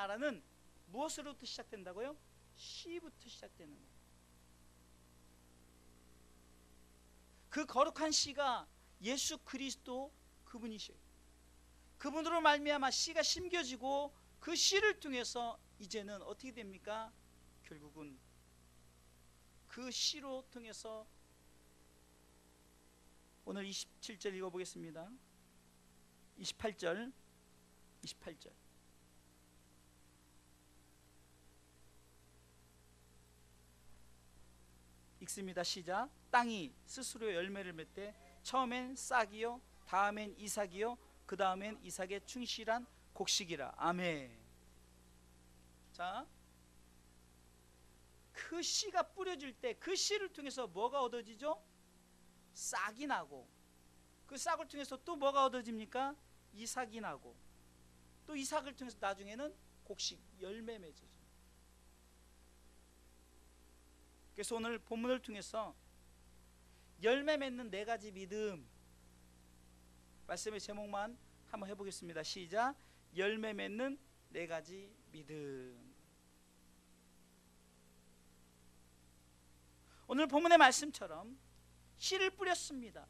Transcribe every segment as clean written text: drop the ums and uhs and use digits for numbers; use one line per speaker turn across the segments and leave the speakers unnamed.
나라는 무엇으로부터 시작된다고요? 씨부터 시작되는 거예요. 그 거룩한 씨가 예수 그리스도 그분이셔요. 그분으로 말미암아 씨가 심겨지고 그 씨를 통해서 이제는 어떻게 됩니까? 결국은 그 씨로 통해서 오늘 27절 읽어보겠습니다. 28절 읽습니다. 시작. 땅이 스스로 열매를 맺되 처음엔 싹이요 다음엔 이삭이요 그 다음엔 이삭의 충실한 곡식이라. 아멘. 자, 그 씨가 뿌려질 때 그 씨를 통해서 뭐가 얻어지죠? 싹이 나고, 그 싹을 통해서 또 뭐가 얻어집니까? 이삭이 나고, 또 이삭을 통해서 나중에는 곡식, 열매 맺어져. 그래서 오늘 본문을 통해서 열매 맺는 4가지 믿음, 말씀의 제목만 한번 해보겠습니다. 시작. 열매 맺는 4가지 믿음. 오늘 본문의 말씀처럼 씨를 뿌렸습니다.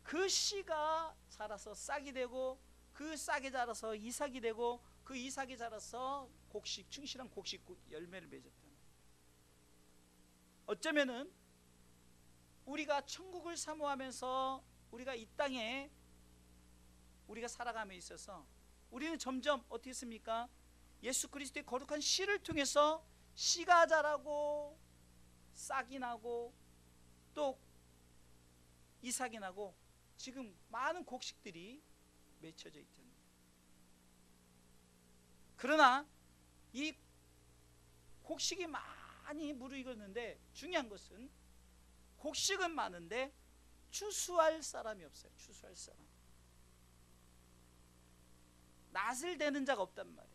그 씨가 자라서 싹이 되고, 그 싹이 자라서 이삭이 되고, 그 이삭이 자라서 곡식, 충실한 곡식 열매를 맺었다. 어쩌면은 우리가 천국을 사모하면서 우리가 이 땅에 우리가 살아감에 있어서 우리는 점점 어떻게 했습니까? 예수 그리스도의 거룩한 씨를 통해서 씨가 자라고 싹이 나고 또 이삭이 나고 지금 많은 곡식들이 맺혀져 있잖아요. 그러나 이 곡식이 많이 무르익었는데 중요한 것은 곡식은 많은데 추수할 사람이 없어요. 추수할 사람. 낫을 대는 자가 없단 말이에요.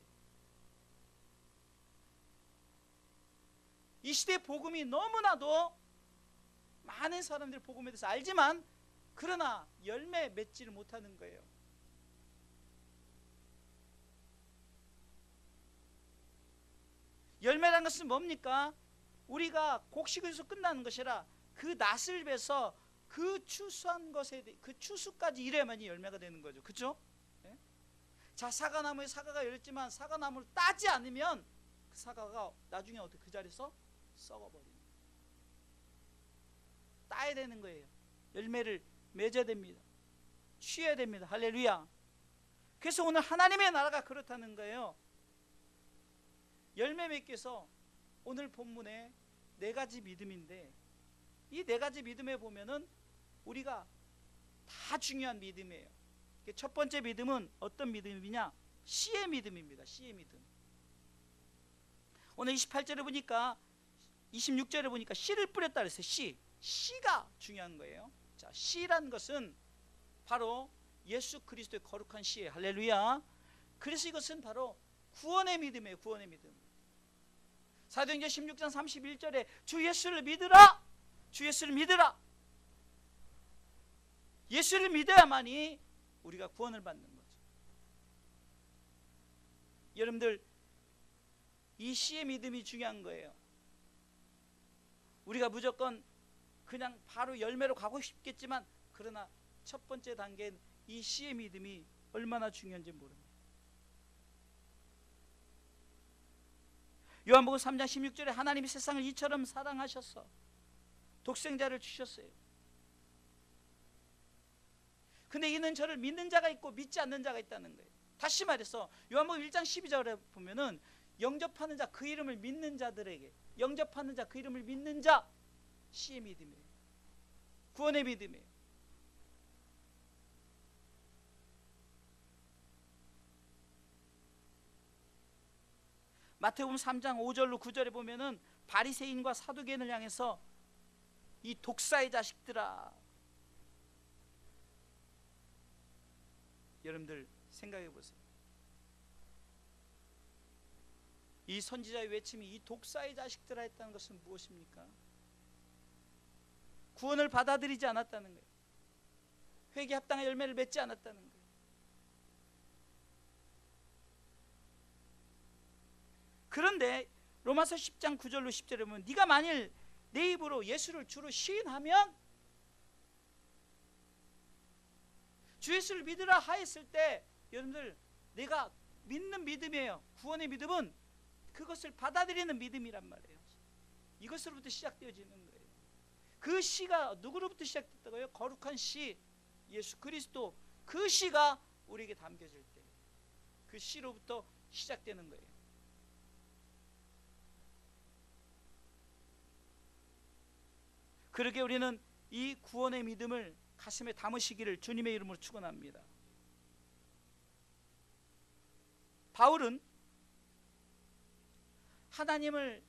이 시대의 복음이 너무나도 많은 사람들이 복음에 대해서 알지만 그러나 열매 맺지를 못하는 거예요. 열매라는 것은 뭡니까? 우리가 곡식에서 끝나는 것이라 그 낫을 베서 그 추수한 것에 그 추수까지 이래야만이 열매가 되는 거죠. 그렇죠? 네? 자, 사과나무에 사과가 열렸지만 사과나무를 따지 않으면 그 사과가 나중에 어떻게 그 자리에서 썩어버리는 거예요. 따야 되는 거예요. 열매를 맺어야 됩니다. 취해야 됩니다. 할렐루야. 그래서 오늘 하나님의 나라가 그렇다는 거예요. 열매 맺기 위해서 오늘 본문에 4가지 믿음인데 이 4가지 믿음에 보면은 우리가 다 중요한 믿음이에요. 첫 번째 믿음은 어떤 믿음이냐? 씨의 믿음입니다. 씨의 믿음. 오늘 28절에 보니까 26절에 보니까 씨를 뿌렸다 그랬어요. 씨가 중요한 거예요. 자, 씨란 것은 바로 예수 그리스도의 거룩한 씨예요. 할렐루야. 그래서 이것은 바로 구원의 믿음이에요. 구원의 믿음. 사도행전 16장 31절에 주 예수를 믿으라. 주 예수를 믿으라. 예수를 믿어야만이 우리가 구원을 받는 거죠. 여러분들, 이 씨의 믿음이 중요한 거예요. 우리가 무조건 그냥 바로 열매로 가고 싶겠지만 그러나 첫 번째 단계는 이 씨의 믿음이 얼마나 중요한지 모릅니다. 요한복음 3장 16절에 하나님이 세상을 이처럼 사랑하셔서 독생자를 주셨어요. 근데 이는 저를 믿는 자가 있고 믿지 않는 자가 있다는 거예요. 다시 말해서 요한복음 1장 12절에 보면은 영접하는 자, 그 이름을 믿는 자들에게, 영접하는 자, 그 이름을 믿는 자, 씨의 믿음이에요. 구원의 믿음이에요. 마태복음 3장 5절로 9절에 보면은 바리새인과 사두개인을 향해서 이 독사의 자식들아. 여러분들 생각해 보세요. 이 선지자의 외침이 이 독사의 자식들아 했다는 것은 무엇입니까? 구원을 받아들이지 않았다는 거예요. 회개 합당한 열매를 맺지 않았다는 거예요. 그런데 로마서 10장 9절로 10절에 보면 네가 만일 내 입으로 예수를 주로 시인하면, 주 예수를 믿으라 하였을 때 여러분들 내가 믿는 믿음이에요. 구원의 믿음은 그것을 받아들이는 믿음이란 말이에요. 이것으로부터 시작되어지는 거예요. 그 시가 누구로부터 시작됐다고요? 거룩한 시 예수 그리스도, 그 시가 우리에게 담겨질 때 그 시로부터 시작되는 거예요. 그렇게 우리는 이 구원의 믿음을 가슴에 담으시기를 주님의 이름으로 축원합니다. 바울은 하나님을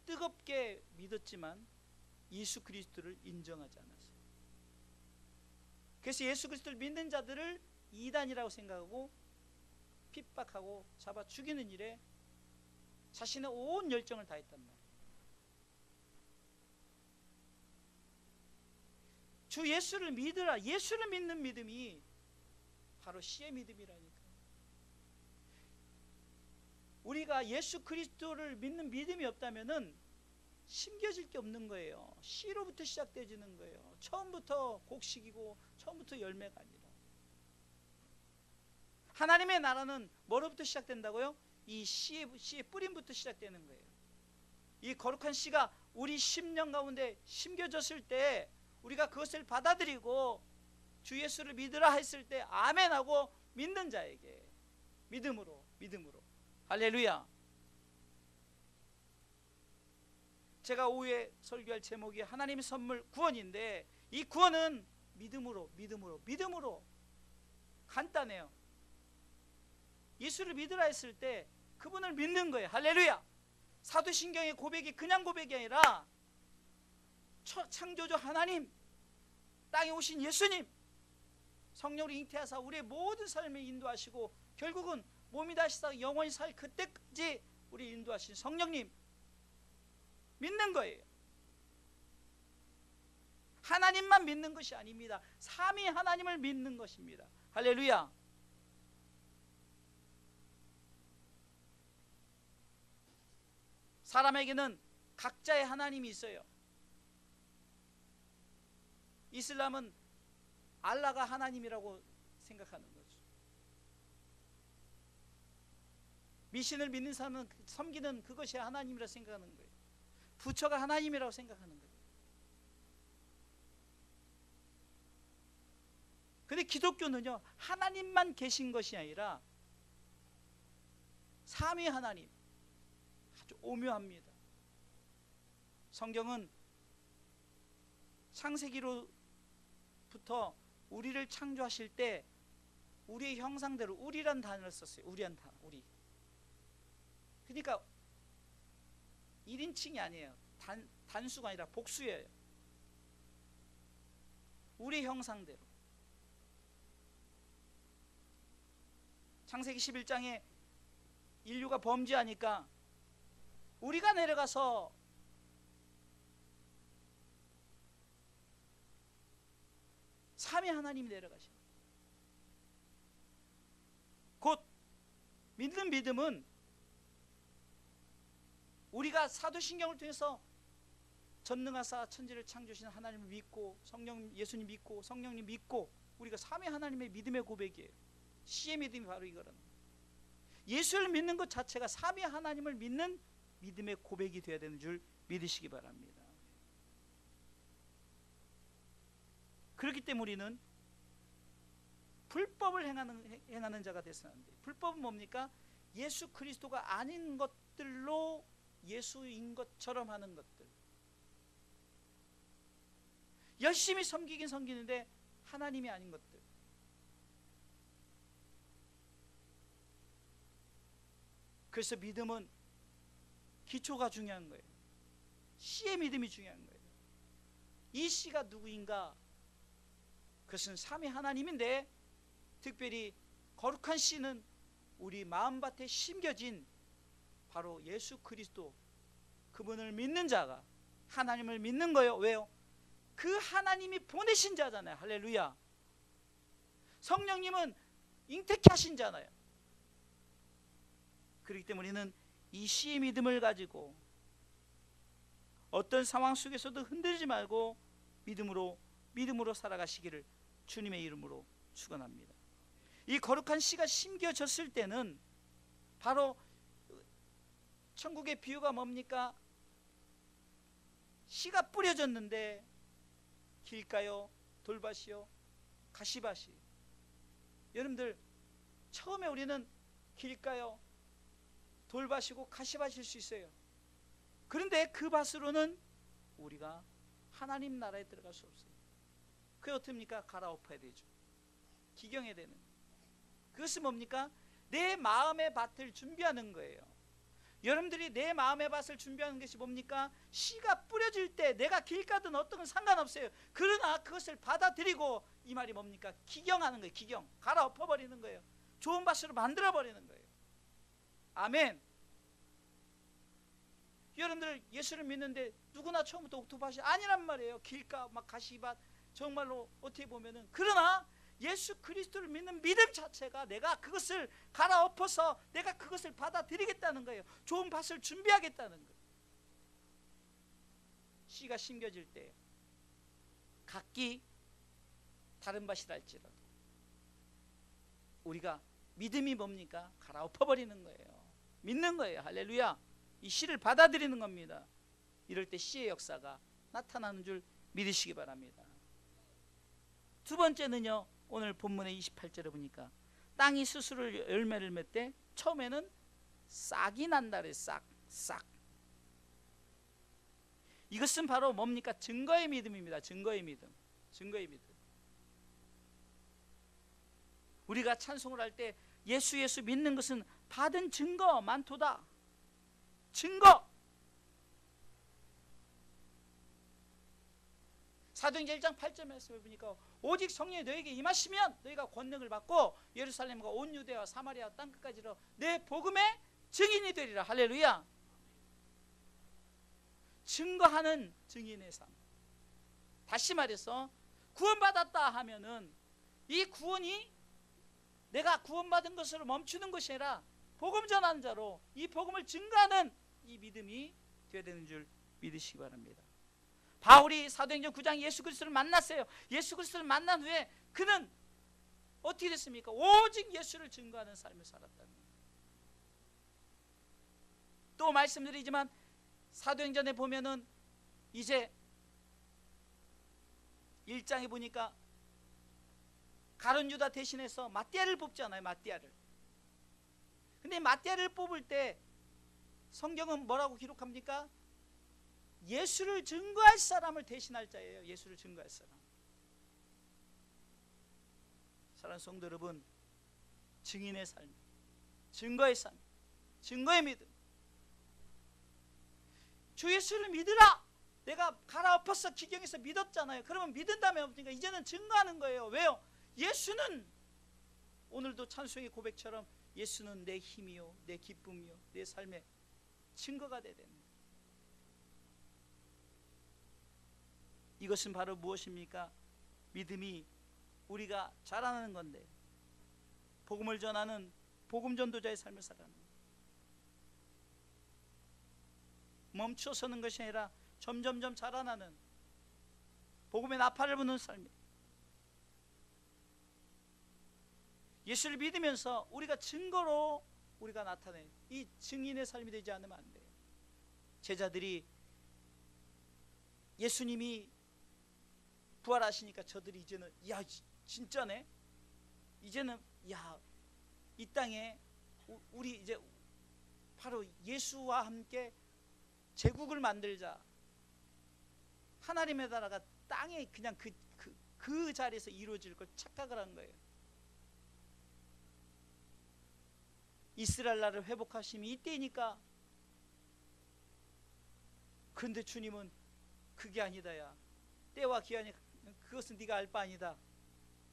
뜨겁게 믿었지만 예수 그리스도를 인정하지 않았어요. 그래서 예수 그리스도를 믿는 자들을 이단이라고 생각하고 핍박하고 잡아 죽이는 일에 자신의 온 열정을 다했단 말이에요. 주 예수를 믿으라, 예수를 믿는 믿음이 바로 시의 믿음이라니까. 우리가 예수 그리스도를 믿는 믿음이 없다면은 심겨질 게 없는 거예요. 시로부터 시작되어지는 거예요. 처음부터 곡식이고 처음부터 열매가 아니라. 하나님의 나라는 뭐로부터 시작된다고요? 이 씨의 뿌림부터 시작되는 거예요. 이 거룩한 씨가 우리 심령 가운데 심겨졌을 때 우리가 그것을 받아들이고 주 예수를 믿으라 했을 때 아멘하고 믿는 자에게 믿음으로 할렐루야. 제가 오후에 설교할 제목이 하나님의 선물 구원인데, 이 구원은 믿음으로 간단해요. 예수를 믿으라 했을 때 그분을 믿는 거예요. 할렐루야. 사도신경의 고백이 그냥 고백이 아니라 창조주 하나님, 땅에 오신 예수님, 성령으로 잉태하사 우리의 모든 삶을 인도하시고 결국은 몸이 다시 사 영원히 살 그때까지 우리 인도하신 성령님 믿는 거예요. 하나님만 믿는 것이 아닙니다. 삼위 하나님을 믿는 것입니다. 할렐루야. 사람에게는 각자의 하나님이 있어요. 이슬람은 알라가 하나님이라고 생각하는 거죠. 미신을 믿는 사람은 섬기는 그것이 하나님이라고 생각하는 거예요. 부처가 하나님이라고 생각하는 거예요. 근데 기독교는요, 하나님만 계신 것이 아니라 삼위 하나님, 아주 오묘합니다. 성경은 창세기로부터 우리를 창조하실 때 우리의 형상대로 우리란 단어를 썼어요. 우리란 단어, 우리. 그러니까 1인칭이 아니에요. 단수가 아니라 복수예요. 우리 형상대로. 창세기 11장에 인류가 범죄하니까 우리가 내려가서 삼위 하나님이 내려가셔. 곧 믿는 믿음은 우리가 사도신경을 통해서 전능하사 천지를 창조하신 하나님을 믿고 성령 예수님 믿고 성령님 믿고 우리가 삼위 하나님의 믿음의 고백이에요. 시의 믿음이 바로 이거라는 거예요. 예수를 믿는 것 자체가 삼위 하나님을 믿는 믿음의 고백이 되어야 되는 줄 믿으시기 바랍니다. 그렇기 때문에 우리는 불법을 행하는 자가 되서는 안 돼요. 불법은 뭡니까? 예수 그리스도가 아닌 것들로 예수인 것처럼 하는 것들. 열심히 섬기긴 섬기는데 하나님이 아닌 것들. 그래서 믿음은 기초가 중요한 거예요. 씨의 믿음이 중요한 거예요. 이 씨가 누구인가? 그것은 삼위 하나님인데 특별히 거룩한 씨는 우리 마음밭에 심겨진 바로 예수 그리스도, 그분을 믿는 자가 하나님을 믿는 거예요. 왜요? 그 하나님이 보내신 자잖아요. 할렐루야. 성령님은 잉태케 하신 자잖아요. 그렇기 때문에 우리는 이 씨의 믿음을 가지고 어떤 상황 속에서도 흔들리지 말고 믿음으로 살아가시기를 주님의 이름으로 축원합니다. 이 거룩한 씨가 심겨졌을 때는 바로 천국의 비유가 뭡니까? 씨가 뿌려졌는데 길가요, 돌밭이요, 가시밭이. 여러분들 처음에 우리는 길가요, 돌밭이고 가시밭일 수 있어요. 그런데 그 밭으로는 우리가 하나님 나라에 들어갈 수 없어요. 그게 어떻습니까? 갈아엎어야 되죠. 기경해야 되는. 그것은 뭡니까? 내 마음의 밭을 준비하는 거예요. 여러분들이 내 마음의 밭을 준비하는 것이 뭡니까? 씨가 뿌려질 때 내가 길가든 어떤 건 상관없어요. 그러나 그것을 받아들이고, 이 말이 뭡니까? 기경하는 거예요. 기경. 갈아엎어버리는 거예요. 좋은 밭으로 만들어버리는 거예요. 아멘. 여러분들 예수를 믿는데 누구나 처음부터 옥토밭이 아니란 말이에요. 길가 막 가시밭, 정말로 어떻게 보면은. 그러나 예수 그리스도를 믿는 믿음 자체가 내가 그것을 갈아엎어서 내가 그것을 받아들이겠다는 거예요. 좋은 밭을 준비하겠다는 거예요. 씨가 심겨질 때 각기 다른 밭이랄지라도 우리가 믿음이 뭡니까? 갈아엎어버리는 거예요. 믿는 거예요. 할렐루야. 이 씨를 받아들이는 겁니다. 이럴 때 씨의 역사가 나타나는 줄 믿으시기 바랍니다. 두 번째는요, 오늘 본문의 28절에 보니까 땅이 스스로 열매를 맺되 처음에는 싹이 난다 그래요. 싹. 이것은 바로 뭡니까? 증거의 믿음입니다. 증거의 믿음. 우리가 찬송을 할 때 예수 믿는 것은 받은 증거 많도다. 증거. 사도행전 1장 8절 말씀을 보니까 오직 성령이 너에게 임하시면 너희가 권능을 받고 예루살렘과 온 유대와 사마리아 땅끝까지로 내 복음의 증인이 되리라. 할렐루야. 증거하는 증인의 삶. 다시 말해서 구원받았다 하면은 이 구원이 내가 구원받은 것으로 멈추는 것이 아니라 복음 전하는 자로 이 복음을 증거하는 이 믿음이 되어야 되는 줄 믿으시기 바랍니다. 바울이 사도행전 9장 예수 그리스도를 만났어요. 예수 그리스도를 만난 후에 그는 어떻게 됐습니까? 오직 예수를 증거하는 삶을 살았다는 거예요. 또 말씀드리지만 사도행전에 보면은 이제 1장에 보니까 가룟 유다 대신해서 마띠아를 뽑잖아요. 마띠아를. 근데 마띠아를 뽑을 때 성경은 뭐라고 기록합니까? 예수를 증거할 사람을 대신할 자예요. 예수를 증거할 사람. 사랑하는 성도 여러분, 증인의 삶, 증거의 삶, 증거의 믿음. 주 예수를 믿으라. 내가 갈아엎어서 기경에서 믿었잖아요. 그러면 믿은 다음에 없으니까 이제는 증거하는 거예요. 왜요? 예수는 오늘도 찬송의 고백처럼 예수는 내 힘이요, 내 기쁨이요, 내 삶의 증거가 되야 됩니다. 이것은 바로 무엇입니까? 믿음이 우리가 자라나는 건데, 복음을 전하는 복음 전도자의 삶을 살아가는 거예요. 멈춰서는 것이 아니라 점점점 자라나는 복음의 나팔을 부는 삶이에요. 예수를 믿으면서 우리가 증거로 우리가 나타내 이 증인의 삶이 되지 않으면 안 돼요. 제자들이 예수님이 부활하시니까 저들이 이제는 야 진짜네, 이제는 야 이 땅에 우리 이제 바로 예수와 함께 제국을 만들자, 하나님의 나라가 땅에 그냥 그 자리에서 이루어질 걸 착각을 한 거예요. 이스라엘 나라를 회복하심이 이때니까. 그런데 주님은 그게 아니다야. 때와 기한이 그것은 네가 알 바 아니다.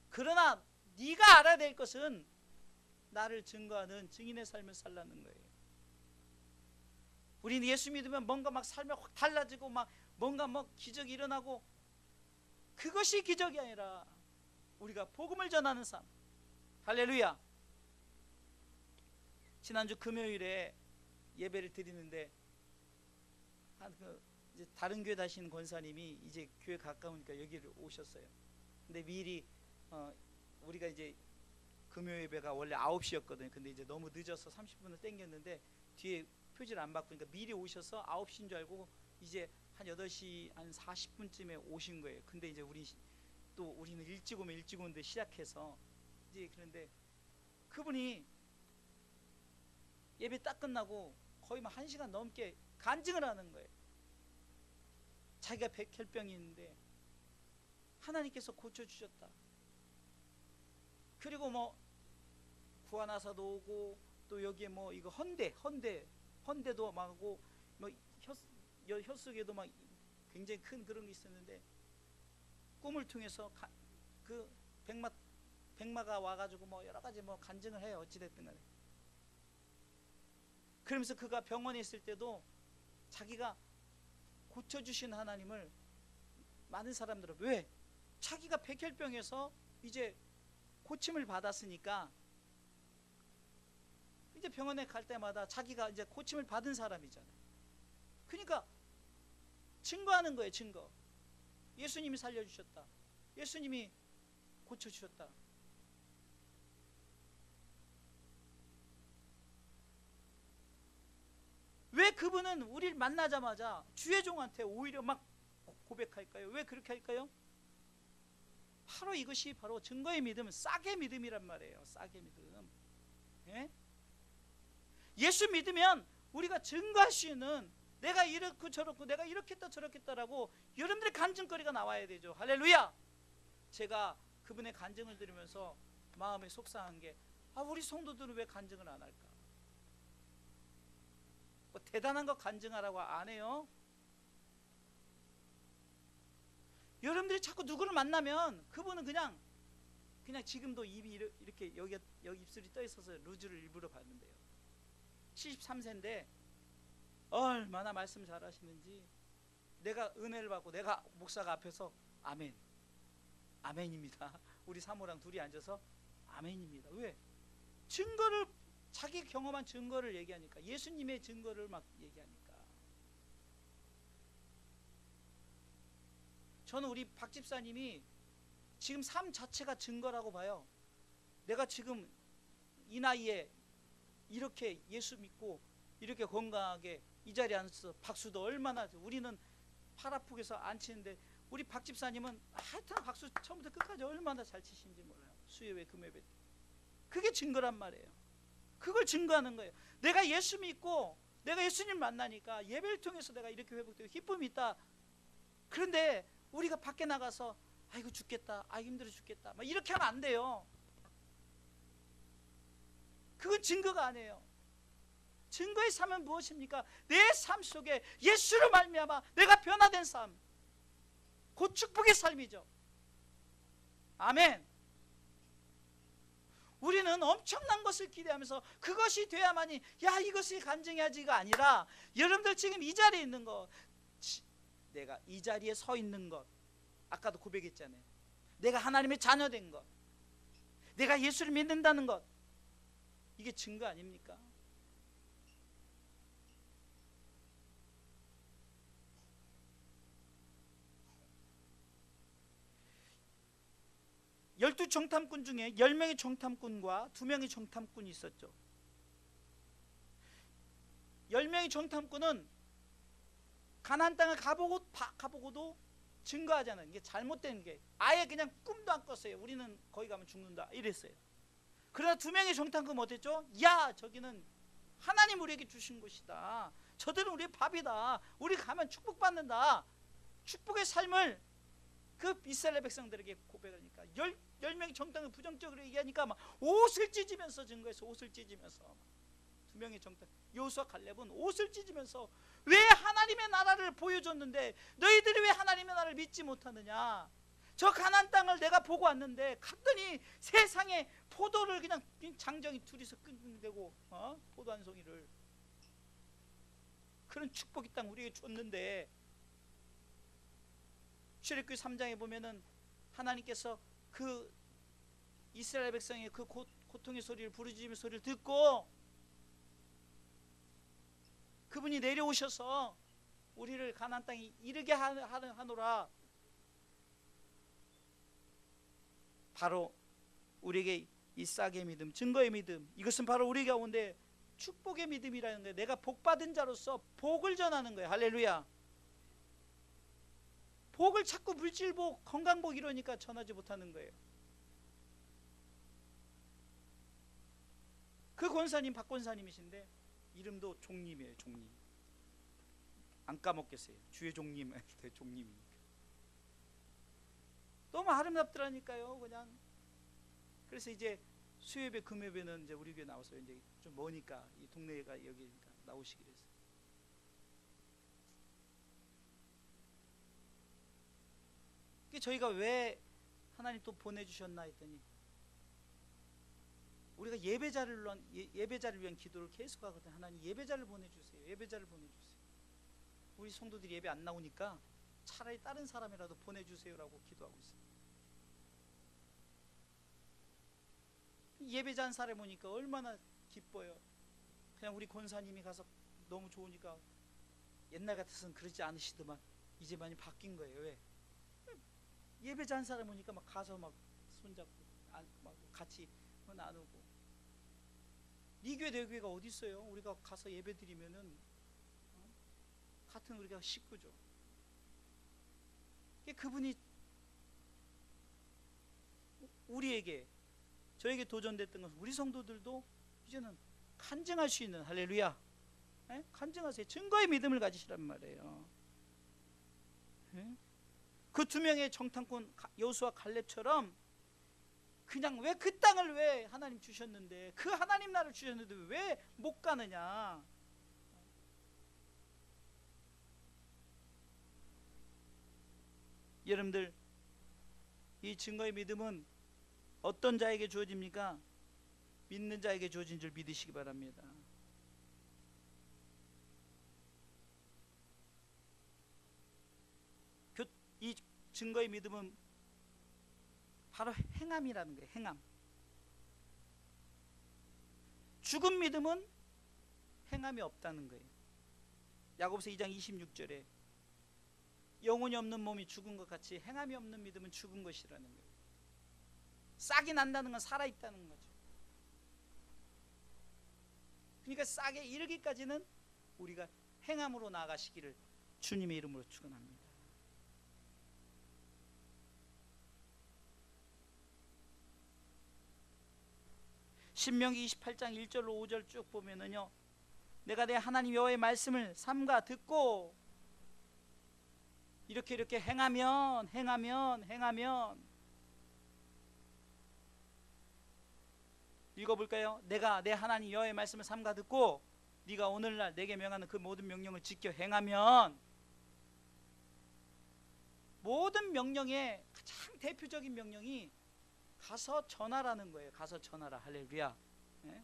그러나 네가 알아야 될 것은 나를 증거하는 증인의 삶을 살라는 거예요. 우리는 예수 믿으면 뭔가 막 삶이 확 달라지고 막 뭔가 뭐 기적이 일어나고, 그것이 기적이 아니라 우리가 복음을 전하는 삶. 할렐루야. 지난주 금요일에 예배를 드리는데 이제 다른 교회 다니시는 권사님이 이제 교회 가까우니까 여기를 오셨어요. 근데 미리 우리가 이제 금요 예배가 원래 9시였거든요. 근데 이제 너무 늦어서 30분을 땡겼는데 뒤에 표지를 안 바꾸니까 미리 오셔서 9시인 줄 알고 이제 한 8시 한 40분쯤에 오신 거예요. 근데 이제 우리는 일찍 오면 일찍 오는데 시작해서 이제 그런데 그분이 예배 딱 끝나고 거의 막 1시간 넘게 간증을 하는 거예요. 자기가 백혈병이 있는데 하나님께서 고쳐주셨다. 그리고 뭐 구하나사도 오고 또 여기에 뭐 이거 헌대도 막 하고 뭐 혀속에도 막 굉장히 큰 그런 게 있었는데 꿈을 통해서 그 백마가 와가지고 뭐 여러 가지 뭐 간증을 해요. 어찌됐든 간에. 그러면서 그가 병원에 있을 때도 자기가 고쳐주신 하나님을 많은 사람들은 왜? 자기가 백혈병에서 이제 고침을 받았으니까 이제 병원에 갈 때마다 자기가 이제 고침을 받은 사람이잖아요. 그러니까 증거하는 거예요. 증거. 예수님이 살려주셨다. 예수님이 고쳐주셨다. 왜 그분은 우리를 만나자마자 주의 종한테 오히려 막 고백할까요? 왜 그렇게 할까요? 바로 이것이 바로 증거의 믿음, 싹의 믿음이란 말이에요. 싹의 믿음. 예? 예수 믿으면 우리가 증거할 수 있는 내가 이렇고 저렇고 내가 이렇게 했다 저렇게 했다라고 여러분들의 간증거리가 나와야 되죠. 할렐루야. 제가 그분의 간증을 들으면서 마음에 속상한 게 우리 성도들은 왜 간증을 안 할까? 뭐 대단한 거 간증하라고 안 해요. 여러분들이 자꾸 누구를 만나면 그분은 그냥 지금도 입이 이렇게 여기 입술이 떠 있어서 루즈를 일부러 봤는데요. 73세인데 얼마나 말씀 잘하시는지 내가 은혜를 받고 내가 목사가 앞에서 아멘, 아멘입니다. 우리 사모랑 둘이 앉아서 아멘입니다. 왜? 증거를 자기 경험한 증거를 얘기하니까 예수님의 증거를 막 얘기하니까 저는 우리 박 집사님이 지금 삶 자체가 증거라고 봐요. 내가 지금 이 나이에 이렇게 예수 믿고 이렇게 건강하게 이 자리에 앉아서 박수도 얼마나 우리는 팔 아프게 해서 안 치는데 우리 박 집사님은 하여튼 박수 처음부터 끝까지 얼마나 잘 치시는지 몰라요. 수요예배 금요예배 그게 증거란 말이에요. 그걸 증거하는 거예요. 내가 예수 믿고 내가 예수님 만나니까 예배를 통해서 내가 이렇게 회복되고 기쁨이 있다. 그런데 우리가 밖에 나가서 아이고 죽겠다, 힘들어 죽겠다 막 이렇게 하면 안 돼요. 그건 증거가 아니에요. 증거의 삶은 무엇입니까? 내 삶 속에 예수로 말미암아 내가 변화된 삶, 곧 축복의 삶이죠. 아멘. 우리는 엄청난 것을 기대하면서 그것이 돼야만이 이것이 간증해야지가 아니라 여러분들 지금 이 자리에 있는 것, 내가 이 자리에 서 있는 것, 아까도 고백했잖아요. 내가 하나님의 자녀된 것, 내가 예수를 믿는다는 것, 이게 증거 아닙니까? 열두 정탐꾼 중에 10명의 정탐꾼과 2명의 정탐꾼이 있었죠. 10명의 정탐꾼은 가나안 땅을 가보고도 증거하잖아요. 이게 잘못된 게 아예 그냥 꿈도 안 꿨어요. 우리는 거기 가면 죽는다 이랬어요. 그러나 2명의 정탐꾼은 어땠죠? 저기는 하나님 우리에게 주신 곳이다. 저들은 우리의 밥이다. 우리 가면 축복받는다. 축복의 삶을 그 이스라엘 백성들에게 고백하니까 10명의 정탐꾼 부정적으로 얘기하니까 막 옷을 찢으면서 증거해서 옷을 찢으면서 2명의 정탐 여호수아 갈렙은 옷을 찢으면서 왜 하나님의 나라를 보여줬는데 너희들이 왜 하나님의 나라를 믿지 못하느냐. 저 가나안 땅을 내가 보고 왔는데 갔더니 세상에 포도를 그냥 장정이 둘이서 끊대고 포도 한 송이를 그런 축복의 땅 우리에게 줬는데 출애굽기 3장에 보면은 하나님께서 그 이스라엘 백성의 그 고통의 소리를 부르짖음의 소리를 듣고 그분이 내려오셔서 우리를 가나안 땅에 이르게 하노라. 바로 우리에게 이 싹의 믿음, 증거의 믿음, 이것은 바로 우리 가운데 축복의 믿음이라는 거예요. 내가 복받은 자로서 복을 전하는 거예요. 할렐루야. 복을 자꾸 물질복, 건강복 이러니까 전하지 못하는 거예요. 그 권사님 박 권사님이신데 이름도 종님이에요. 종님. 안 까먹겠어요. 주의 종님, 종님이니까. 너무 아름답더라니까요. 그냥. 그래서 이제 수요예배, 금요예배는 이제 우리 교회 나와서 이제 좀 머니까 이 동네가 여기니까 나오시기로 했어요. 저희가 왜 하나님 또 보내주셨나 했더니 우리가 예배자를 위한 기도를 계속하거든요. 하나님 예배자를 보내주세요. 예배자를 보내주세요. 우리 성도들이 예배 안 나오니까 차라리 다른 사람이라도 보내주세요라고 기도하고 있어요. 예배자 한 사람 오니까 얼마나 기뻐요. 그냥 우리 권사님이 가서 너무 좋으니까 옛날 같아서는 그러지 않으시더만 이제 많이 바뀐 거예요. 왜? 예배자 한 사람 오니까 막 가서 막 손잡고 막 같이 나누고. 네 교회 내 교회가 어디 있어요? 우리가 가서 예배 드리면은 같은 우리가 식구죠. 그분이 우리에게 저에게 도전됐던 것은 우리 성도들도 이제는 간증할 수 있는, 할렐루야, 에? 간증하세요. 증거의 믿음을 가지시란 말이에요. 에? 그 두 명의 정탐꾼 여호수아 갈렙처럼 그냥 왜 그 땅을 왜 하나님 주셨는데, 그 하나님 나라를 주셨는데 왜 못 가느냐. 여러분들, 이 증거의 믿음은 어떤 자에게 주어집니까? 믿는 자에게 주어진 줄 믿으시기 바랍니다. 이 증거의 믿음은 바로 행함이라는 거예요. 행함. 죽은 믿음은 행함이 없다는 거예요. 야고보서 2장 26절에 영혼이 없는 몸이 죽은 것 같이 행함이 없는 믿음은 죽은 것이라는 거예요. 싹이 난다는 건 살아있다는 거죠. 그러니까 싹에 이르기까지는 우리가 행함으로 나아가시기를 주님의 이름으로 축원합니다. 신명기 28장 1절로 5절 쭉 보면은요, 내가 내 하나님 여호와의 말씀을 삼가 듣고 이렇게 행하면 읽어볼까요? 내가 내 하나님 여호와의 말씀을 삼가 듣고 네가 오늘날 내게 명하는 그 모든 명령을 지켜 행하면, 모든 명령의 가장 대표적인 명령이 가서 전하라는 거예요. 가서 전하라. 할렐루야. 예?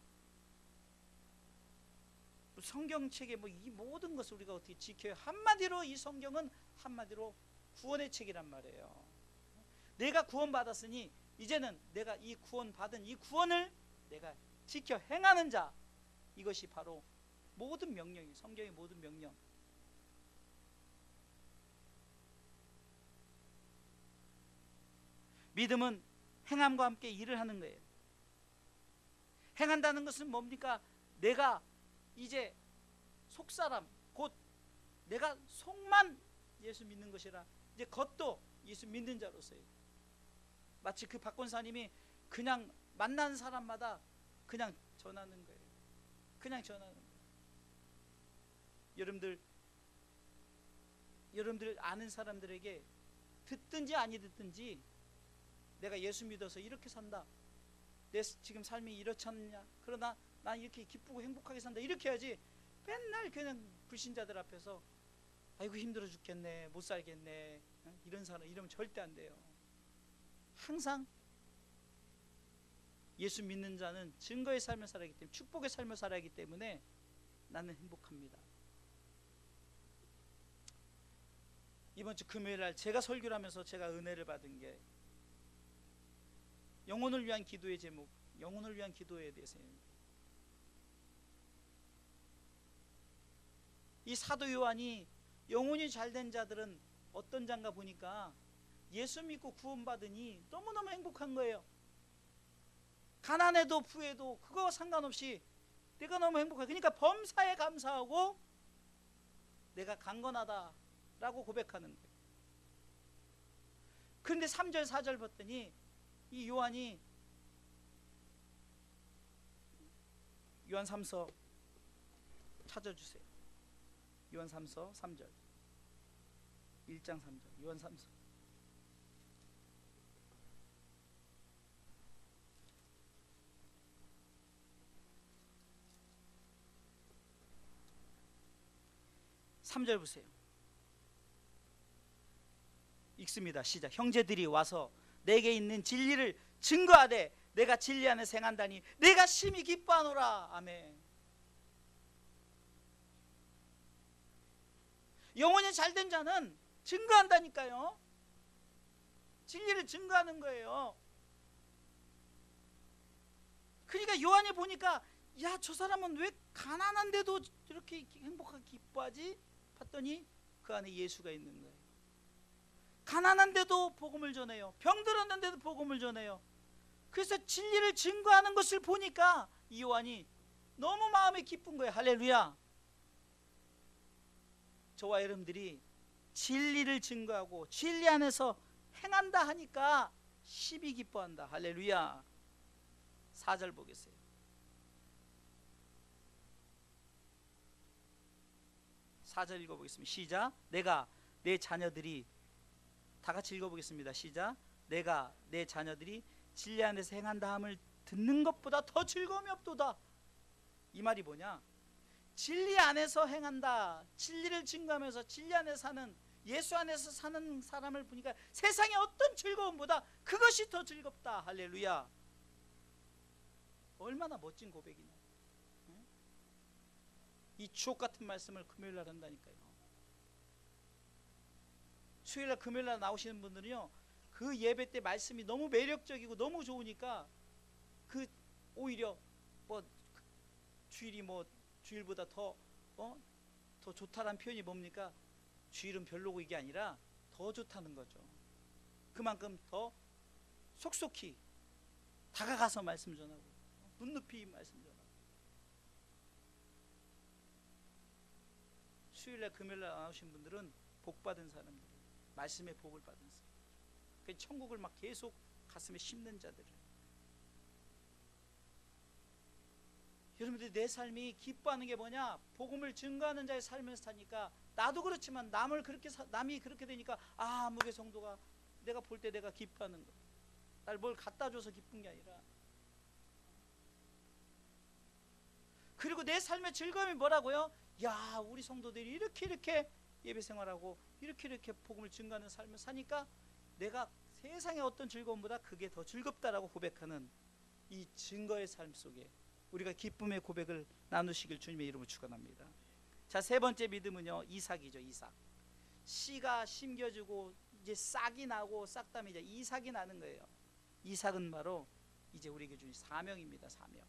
성경책에 이 모든 것을 우리가 어떻게 지켜요? 한마디로 이 성경은 한마디로 구원의 책이란 말이에요. 내가 구원받았으니 이제는 내가 이 구원받은 이 구원을 내가 지켜 행하는 자, 이것이 바로 모든 명령이, 성경의 모든 명령. 믿음은 행함과 함께 일을 하는 거예요. 행한다는 것은 뭡니까? 내가 이제 속사람, 곧 내가 속만 예수 믿는 것이라 이제 겉도 예수 믿는 자로서요. 마치 그 박권사님이 그냥 만난 사람마다 그냥 전하는 거예요. 그냥 전하는 거예요. 여러분들 아는 사람들에게 듣든지 아니 듣든지 내가 예수 믿어서 이렇게 산다, 내 지금 삶이 이렇지 않냐, 그러나 난 이렇게 기쁘고 행복하게 산다, 이렇게 해야지 맨날 그냥 불신자들 앞에서 아이고 힘들어 죽겠네, 못 살겠네, 이런 사람 이러면 절대 안 돼요. 항상 예수 믿는 자는 증거의 삶을 살아야 하기 때문에, 축복의 삶을 살아야 하기 때문에 나는 행복합니다. 이번 주 금요일 날 제가 설교를 하면서 제가 은혜를 받은 게 영혼을 위한 기도의 제목, 영혼을 위한 기도에 대해서입니다. 이 사도 요한이 영혼이 잘된 자들은 어떤 자인가 보니까 예수 믿고 구원받으니 너무너무 행복한 거예요. 가난해도 부해도 그거 상관없이 내가 너무 행복해. 그러니까 범사에 감사하고 내가 강건하다라고 고백하는 거예요. 그런데 3절 4절 봤더니 이 요한이 요한 3서 찾아주세요. 요한 3서 3절 1장 3절 요한 3서 삼절 보세요. 읽습니다. 시작. 형제들이 와서 내게 있는 진리를 증거하되 내가 진리 안에 행한다니 내가 심히 기뻐하노라. 아멘. 영혼이 잘된 자는 증거한다니까요. 진리를 증거하는 거예요. 그러니까 요한이 보니까 야, 저 사람은 왜 가난한데도 이렇게 행복하게 기뻐하지? 봤더니 그 안에 예수가 있는 거예요. 가난한데도 복음을 전해요. 병들었는데도 복음을 전해요. 그래서 진리를 증거하는 것을 보니까 이 요한이 너무 마음이 기쁜 거예요. 할렐루야. 저와 여러분들이 진리를 증거하고 진리 안에서 행한다 하니까 심히 기뻐한다. 할렐루야. 4절 보겠어요. 4절 읽어보겠습니다. 시작. 내가 내 자녀들이 다 같이 읽어보겠습니다. 시작. 내가 내 자녀들이 진리 안에서 행한다 함을 듣는 것보다 더 즐거움이 없도다. 이 말이 뭐냐? 진리 안에서 행한다, 진리를 증거하면서 진리 안에 사는, 예수 안에서 사는 사람을 보니까 세상의 어떤 즐거움보다 그것이 더 즐겁다. 할렐루야. 얼마나 멋진 고백이냐. 이 주옥 같은 말씀을 금요일날 한다니까요. 수요일날 금요일날 나오시는 분들은요, 그 예배 때 말씀이 너무 매력적이고 너무 좋으니까 그 오히려 뭐 주일이 뭐 주일보다 더 좋다라는 표현이 뭡니까? 주일은 별로고 이게 아니라 더 좋다는 거죠. 그만큼 더 속속히 다가가서 말씀 전하고 눈높이 말씀 전하고. 수요일날 금요일날 나오신 분들은 복받은 사람들, 말씀의 복을 받은 사람, 그 천국을 막 계속 가슴에 심는 자들. 여러분들, 내 삶이 기뻐하는 게 뭐냐? 복음을 증거하는 자의 삶을 사니까. 나도 그렇지만 남이 그렇게 되니까 무게 성도가 내가 볼 때 내가 기뻐하는 거. 날 뭘 갖다 줘서 기쁜 게 아니라. 그리고 내 삶의 즐거움이 뭐라고요? 야, 우리 성도들이 이렇게 예배 생활하고 이렇게 복음을 증거하는 삶을 사니까 내가 세상의 어떤 즐거움보다 그게 더 즐겁다라고 고백하는 이 증거의 삶 속에 우리가 기쁨의 고백을 나누시길 주님의 이름으로 축원합니다. 자, 세 번째 믿음은요, 이삭이죠. 이삭. 씨가 심겨지고 이제 싹이 나고 싹담이 이제 이삭이 나는 거예요. 이삭은 바로 이제 우리에게 주신 사명입니다. 사명.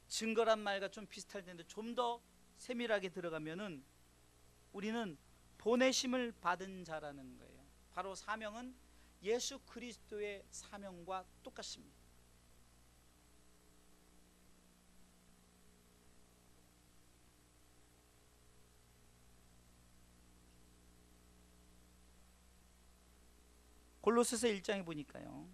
증거란 말과 좀 비슷할 텐데 좀 더 세밀하게 들어가면은 우리는 보내심을 받은 자라는 거예요. 바로 사명은 예수 그리스도의 사명과 똑같습니다. 골로새서 1장에 보니까요,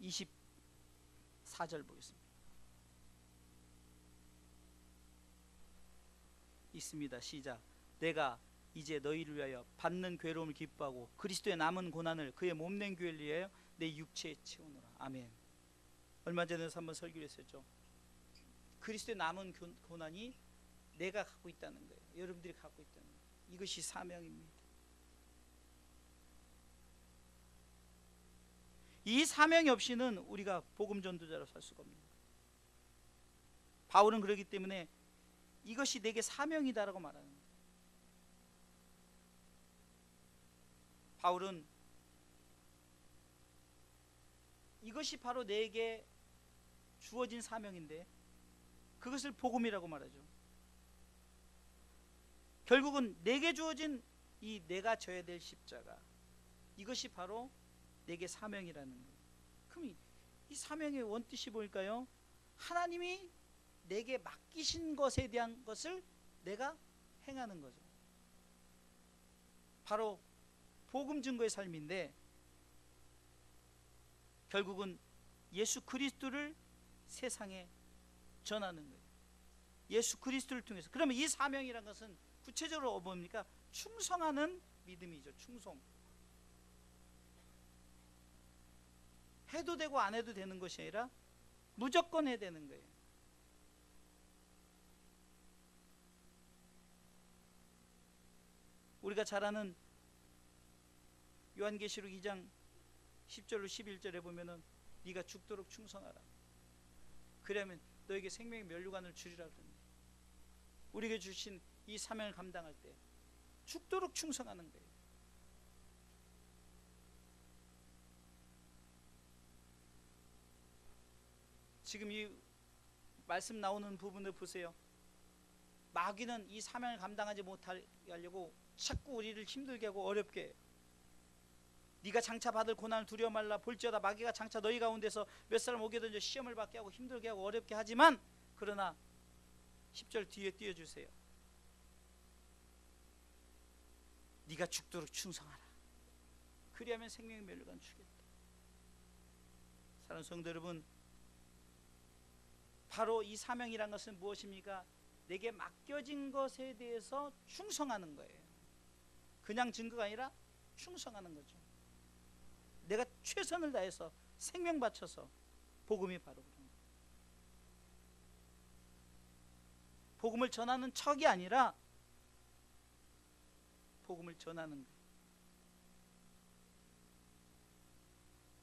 (24절) 보겠습니다. 있습니다. 시작. 내가 이제 너희를 위하여 받는 괴로움을 기뻐하고 그리스도의 남은 고난을 그의 몸낸 교회를 위하여 내 육체에 채우노라. 아멘. 얼마 전에도 한번 설교를 했었죠. 그리스도의 남은 고난이 내가 갖고 있다는 거예요. 여러분들이 갖고 있다는 거예요. 이것이 사명입니다. 이 사명이 없이는 우리가 복음 전도자로 살 수가 없는 거예요. 바울은 그렇기 때문에 이것이 내게 사명이다라고 말하는 거예요. 바울은 이것이 바로 내게 주어진 사명인데 그것을 복음이라고 말하죠. 결국은 내게 주어진 이 내가 져야 될 십자가, 이것이 바로 내게 사명이라는 거예요. 그럼 이 사명의 원뜻이 뭘까요? 하나님이 내게 맡기신 것에 대한 것을 내가 행하는 거죠. 바로 복음 증거의 삶인데 결국은 예수 그리스도를 세상에 전하는 거예요. 예수 그리스도를 통해서. 그러면 이 사명이란 것은 구체적으로 뭡니까? 충성하는 믿음이죠. 충성. 해도 되고 안 해도 되는 것이 아니라 무조건 해야 되는 거예요. 우리가 잘 아는 요한계시록 2장 10절로 11절에 보면은 네가 죽도록 충성하라. 그러면 너에게 생명의 면류관을 주리라 그럽니다. 우리에게 주신 이 사명을 감당할 때 죽도록 충성하는 거예요. 지금 이 말씀 나오는 부분을 보세요. 마귀는 이 사명을 감당하지 못하게 하려고 자꾸 우리를 힘들게 하고 어렵게 해요. 네가 장차 받을 고난을 두려워 말라. 볼지어다 마귀가 장차 너희 가운데서 몇 사람 오게 던져 시험을 받게 하고 힘들게 하고 어렵게 하지만, 그러나 10절 뒤에 띄워주세요. 네가 죽도록 충성하라. 그리하면 생명의 면류관 주겠다. 사랑하는 성도 여러분, 바로 이 사명이란 것은 무엇입니까? 내게 맡겨진 것에 대해서 충성하는 거예요. 그냥 증거가 아니라 충성하는 거죠. 내가 최선을 다해서 생명 바쳐서, 복음이 바로 그런 거예요. 복음을 전하는 척이 아니라 복음을 전하는 거예요.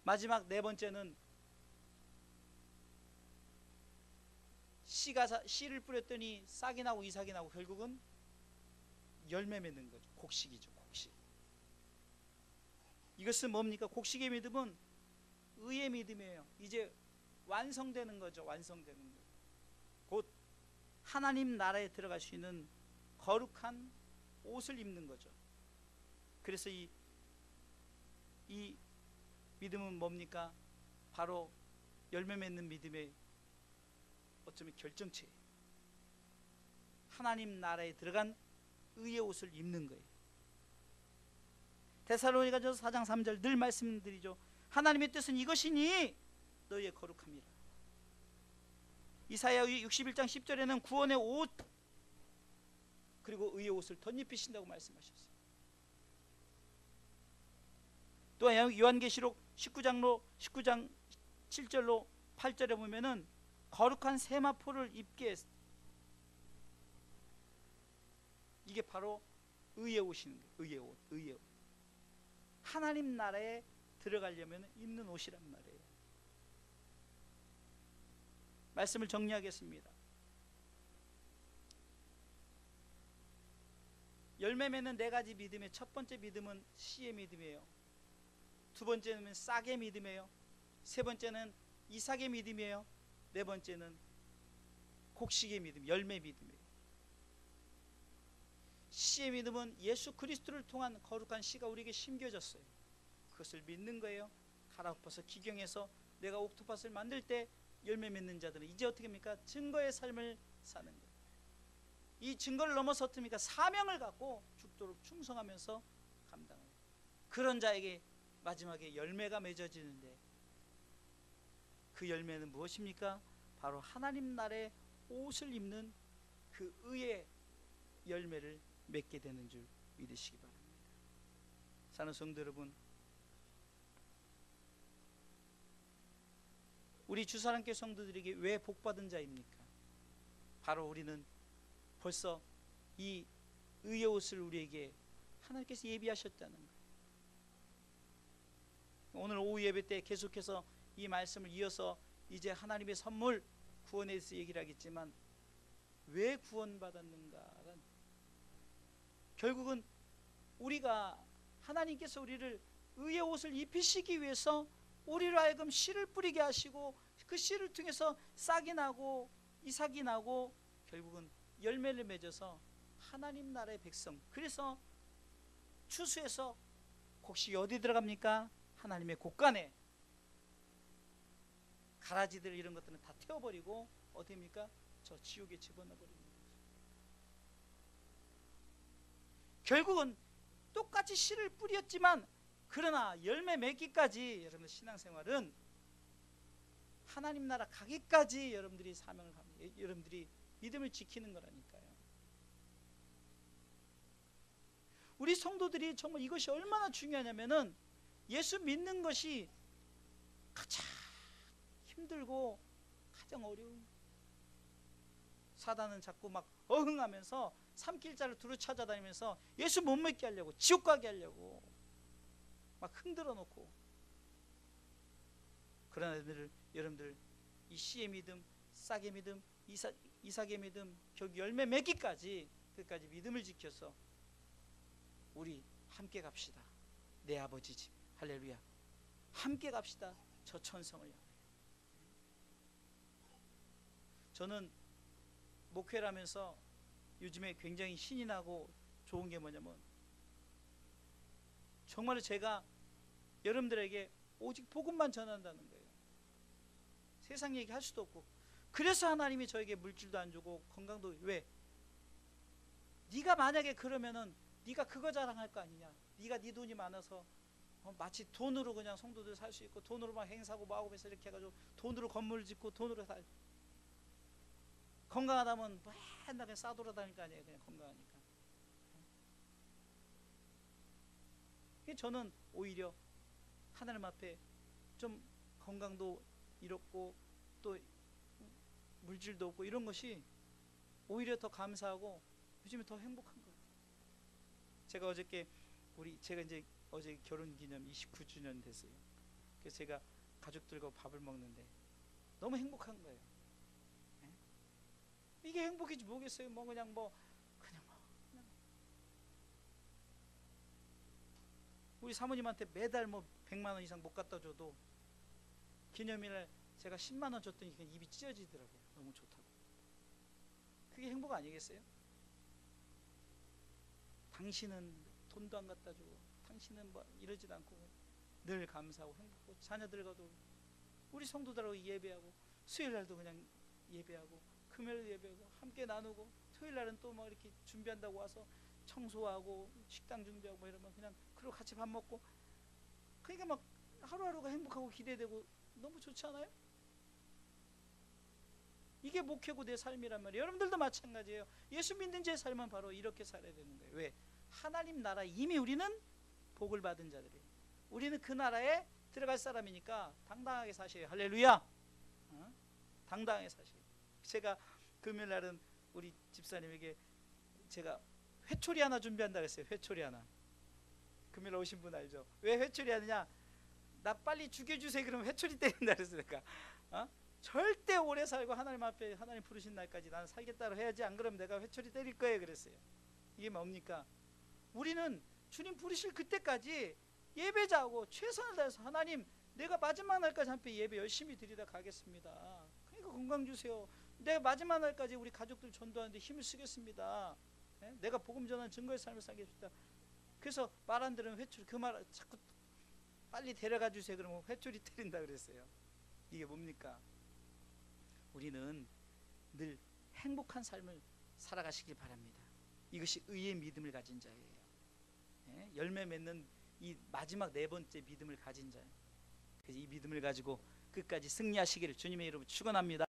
마지막 네 번째는 씨를 뿌렸더니 싹이 나고 이삭이 나고 결국은 열매 맺는 거죠. 곡식이죠. 곡식. 이것은 뭡니까? 곡식의 믿음은 의의 믿음이에요. 이제 완성되는 거죠. 완성되는 거. 곧 하나님 나라에 들어갈 수 있는 거룩한 옷을 입는 거죠. 그래서 이 믿음은 뭡니까? 바로 열매 맺는 믿음의 어쩌면 결정체예요. 하나님 나라에 들어간 의의 옷을 입는 거예요. 데살로니가전서 4장 3절 늘 말씀드리죠. 하나님의 뜻은 이것이니 너희의 거룩함이라. 이사야 61장 10절에는 구원의 옷 그리고 의의 옷을 덧입히신다고 말씀하셨어요. 또한 요한계시록 19장 7절로 8절에 보면은 거룩한 세마포를 입게 했어요. 이게 바로 의의 옷인 거예요. 의의 옷, 의의 옷. 하나님 나라에 들어가려면 입는 옷이란 말이에요. 말씀을 정리하겠습니다. 열매 맺는 네 가지 믿음의 첫 번째 믿음은 씨의 믿음이에요. 두 번째는 싹의 믿음이에요. 세 번째는 이삭의 믿음이에요. 네 번째는 곡식의 믿음, 열매 믿음이에요. 씨의 믿음은 예수 그리스도를 통한 거룩한 씨가 우리에게 심겨졌어요. 그것을 믿는 거예요. 갈아엎어서 기경해서 내가 옥토팥을 만들 때 열매 맺는 자들은 이제 어떻게 합니까? 증거의 삶을 사는 거예요. 이 증거를 넘어서 어떻게 합니까? 사명을 갖고 죽도록 충성하면서 감당해요. 그런 자에게 마지막에 열매가 맺어지는데 그 열매는 무엇입니까? 바로 하나님 나라의 옷을 입는 그 의의 열매를 맺게 되는 줄 믿으시기 바랍니다. 사랑하는 성도 여러분, 우리 주사랑교회 성도들에게 왜 복받은 자입니까? 바로 우리는 벌써 이 의의 옷을 우리에게 하나님께서 예비하셨다는 거예요. 오늘 오후 예배 때 계속해서 이 말씀을 이어서 이제 하나님의 선물 구원에 대해서 얘기를 하겠지만, 왜 구원받았는가? 결국은 우리가 하나님께서 우리를 의의 옷을 입히시기 위해서 우리로 하여금 씨를 뿌리게 하시고 그 씨를 통해서 싹이 나고 이삭이 나고 결국은 열매를 맺어서 하나님 나라의 백성. 그래서 추수에서 곡식이 어디 들어갑니까? 하나님의 곳간에. 가라지들 이런 것들은 다 태워버리고 어디입니까? 저 지옥에 집어넣어버리는 거죠. 결국은 똑같이 씨를 뿌렸지만 그러나 열매 맺기까지 여러분들 신앙생활은 하나님 나라 가기까지 여러분들이 사명을 합니다. 여러분들이 믿음을 지키는 거라니까요. 우리 성도들이 정말 이것이 얼마나 중요하냐면은 예수 믿는 것이 가장 힘들고 가장 어려운, 사단은 자꾸 막 어흥하면서 삼킬자를 두루 찾아다니면서 예수 못 믿게 하려고, 지옥 가게 하려고 막 흔들어 놓고. 그러나 여러분들 이 씨의 믿음, 싹의 믿음, 이삭의 믿음, 결국 열매 맺기까지 끝까지 믿음을 지켜서 우리 함께 갑시다. 내 아버지 집. 할렐루야. 함께 갑시다. 저 천성을 향해. 저는 목회를 하면서 요즘에 굉장히 신이 나고 좋은 게 뭐냐면 정말로 제가 여러분들에게 오직 복음만 전한다는 거예요. 세상 얘기 할 수도 없고. 그래서 하나님이 저에게 물질도 안 주고 건강도. 왜? 네가 만약에 그러면은 네가 그거 자랑할 거 아니냐. 네가 네 돈이 많아서 마치 돈으로 그냥 성도들 살 수 있고 돈으로 막 행사하고 뭐하고 해서 이렇게 해가지고 돈으로 건물 짓고 돈으로 살. 건강하다면 맨날 그냥 싸돌아다닐 거 아니에요. 그냥 건강하니까. 저는 오히려 하나님 앞에 좀 건강도 잃었고 또 물질도 없고 이런 것이 오히려 더 감사하고 요즘에 더 행복한 거예요. 제가 어저께 제가 이제 어제 결혼기념 29주년 됐어요. 그래서 제가 가족들과 밥을 먹는데 너무 행복한 거예요. 네? 이게 행복인지 모르겠어요. 그냥 우리 사모님한테 매달 100만 원 이상 못 갖다 줘도 기념일날 제가 10만 원 줬더니 그냥 입이 찢어지더라고요. 너무 좋다고. 그게 행복 아니겠어요? 당신은 돈도 안 갖다 주고 당신은 이러지도 않고 늘 감사하고 행복하고 자녀들과도 우리 성도들하고 예배하고 수요일날도 그냥 예배하고 금요일 예배하고 함께 나누고 토요일날은 또 이렇게 준비한다고 와서 청소하고 식당 준비하고 이러면 그냥 그리고 같이 밥 먹고. 그러니까 하루하루가 행복하고 기대되고 너무 좋지 않아요? 이게 목회고 내 삶이란 말이에요. 여러분들도 마찬가지예요. 예수 믿는 제 삶은 바로 이렇게 살아야 되는 거예요. 왜? 하나님 나라 이미 우리는 복을 받은 자들이에요. 우리는 그 나라에 들어갈 사람이니까 당당하게 사셔요. 할렐루야. 당당하게 사셔요. 제가 금요일 날은 우리 집사님에게 제가 회초리 하나 준비한다 그랬어요. 회초리 하나. 금요일 오신 분 알죠? 왜 회초리 하느냐? 나 빨리 죽여주세요. 그러면 회초리 때린다 그랬어요. 그러니까 절대 오래 살고 하나님 앞에 하나님 부르신 날까지 나는 살겠다고 해야지. 안 그러면 내가 회초리 때릴 거예요 그랬어요. 이게 뭡니까? 우리는 주님 부르실 그때까지 예배자하고 최선을 다해서 하나님 내가 마지막 날까지 함께 예배 열심히 드리다 가겠습니다. 그러니까 건강 주세요. 내가 마지막 날까지 우리 가족들 전도하는데 힘을 쓰겠습니다. 내가 복음 전하는 증거의 삶을 살겠습니다. 그래서 말 안 들으면 회초리, 그 말 자꾸 빨리 데려가 주세요. 그러면 회초리 때린다 그랬어요. 이게 뭡니까? 우리는 늘 행복한 삶을 살아가시길 바랍니다. 이것이 의의 믿음을 가진 자예요. 열매 맺는 이 마지막 네 번째 믿음을 가진 자예요. 그래서 이 믿음을 가지고 끝까지 승리하시기를 주님의 이름으로 축원합니다.